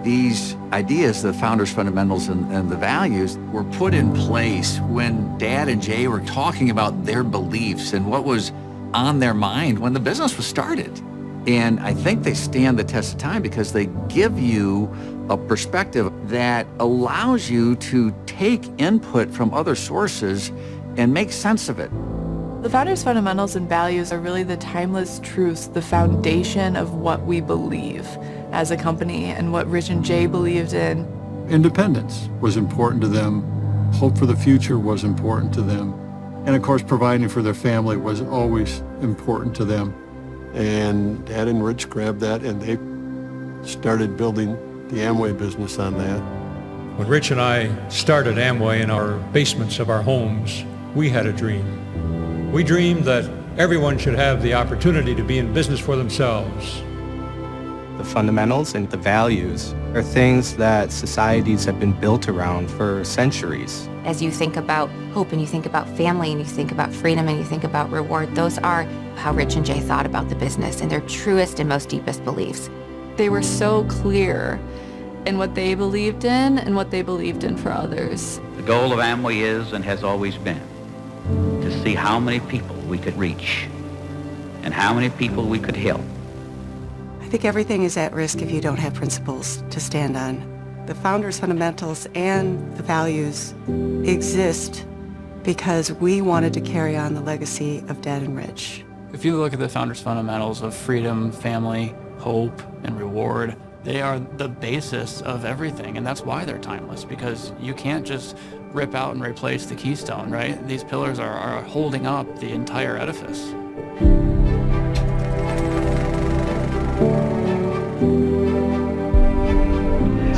These ideas, the founders' fundamentals and the values, were put in place when Dad and Jay were talking about their beliefs and what was on their mind when the business was started. And I think they stand the test of time because they give you a perspective that allows you to take input from other sources and make sense of it. The founders' fundamentals and values are really the timeless truths, the foundation of what we believe as a company and what Rich and Jay believed in. Independence was important to them. Hope for the future was important to them. And of course, providing for their family was always important to them. And Dad and Rich grabbed that and they started building the Amway business on that. When Rich and I started Amway in our basements of our homes, we had a dream. We dreamed that everyone should have the opportunity to be in business for themselves. The fundamentals and the values are things that societies have been built around for centuries. As you think about hope and you think about family and you think about freedom and you think about reward, those are how Rich and Jay thought about the business and their truest and most deepest beliefs. They were so clear in what they believed in and what they believed in for others. The goal of Amway is and has always been to see how many people we could reach and how many people we could help. I think everything is at risk if you don't have principles to stand on. The founders' fundamentals and the values exist because we wanted to carry on the legacy of Dad and Rich. If you look at the founders' fundamentals of freedom, family, hope, and reward, they are the basis of everything, and that's why they're timeless, because you can't just rip out and replace the keystone, right? These pillars are holding up the entire edifice.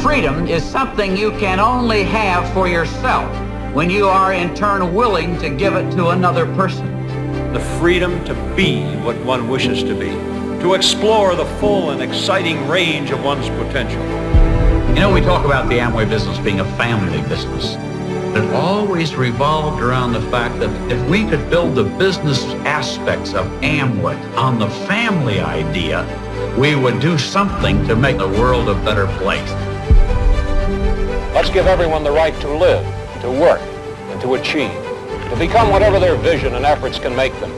Freedom is something you can only have for yourself when you are in turn willing to give it to another person. The freedom to be what one wishes to be, to explore the full and exciting range of one's potential. You know, we talk about the Amway business being a family business. It always revolved around the fact that if we could build the business aspects of Amway on the family idea, we would do something to make the world a better place. Let's give everyone the right to live, to work, and to achieve, to become whatever their vision and efforts can make them.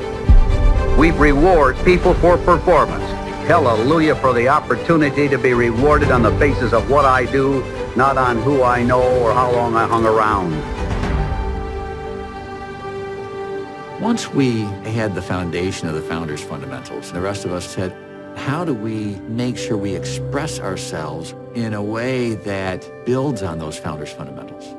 We reward people for performance. Hallelujah for the opportunity to be rewarded on the basis of what I do, not on who I know or how long I hung around. Once we had the foundation of the founders' fundamentals, the rest of us said, how do we make sure we express ourselves in a way that builds on those founders' fundamentals?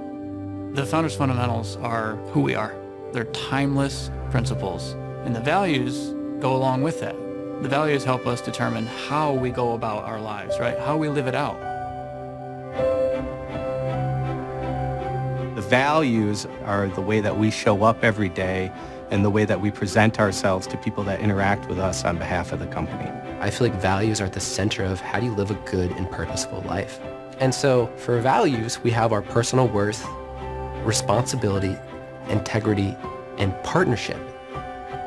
The founders' fundamentals are who we are. They're timeless principles, and the values go along with that. The values help us determine how we go about our lives, right? How we live it out. The values are the way that we show up every day and the way that we present ourselves to people that interact with us on behalf of the company. I feel like values are at the center of how do you live a good and purposeful life. And so for values, we have our personal worth, responsibility, integrity, and partnership.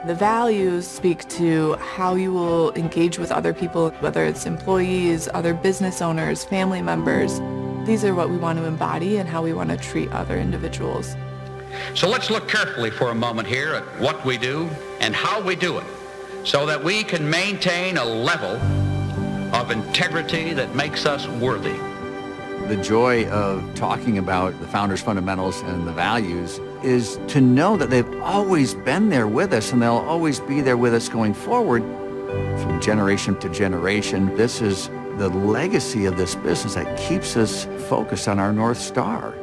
The values speak to how you will engage with other people, whether it's employees, other business owners, family members. These are what we want to embody and how we want to treat other individuals. So let's look carefully for a moment here at what we do and how we do it, so that we can maintain a level of integrity that makes us worthy. The joy of talking about the founders' fundamentals and the values is to know that they've always been there with us and they'll always be there with us going forward from generation to generation. This is the legacy of this business that keeps us focused on our North Star.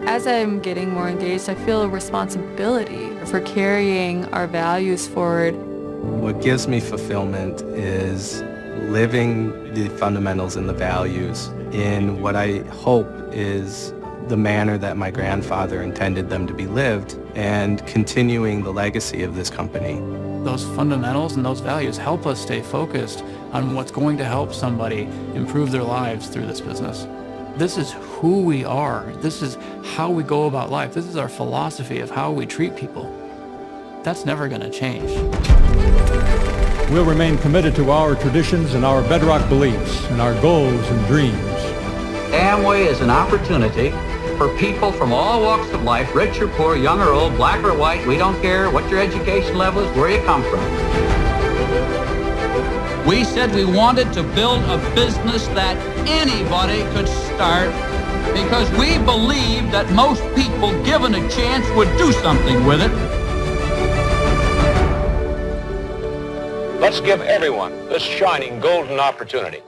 As I'm getting more engaged, I feel a responsibility for carrying our values forward. What gives me fulfillment is living the fundamentals and the values in what I hope is the manner that my grandfather intended them to be lived and continuing the legacy of this company. Those fundamentals and those values help us stay focused on what's going to help somebody improve their lives through this business. This is who we are. This is how we go about life. This is our philosophy of how we treat people. That's never going to change. We'll remain committed to our traditions and our bedrock beliefs and our goals and dreams. Amway is an opportunity for people from all walks of life, rich or poor, young or old, black or white. We don't care what your education level is, where you come from. We said we wanted to build a business that anybody could start because we believe that most people, given a chance, would do something with it. Let's give everyone this shining golden opportunity.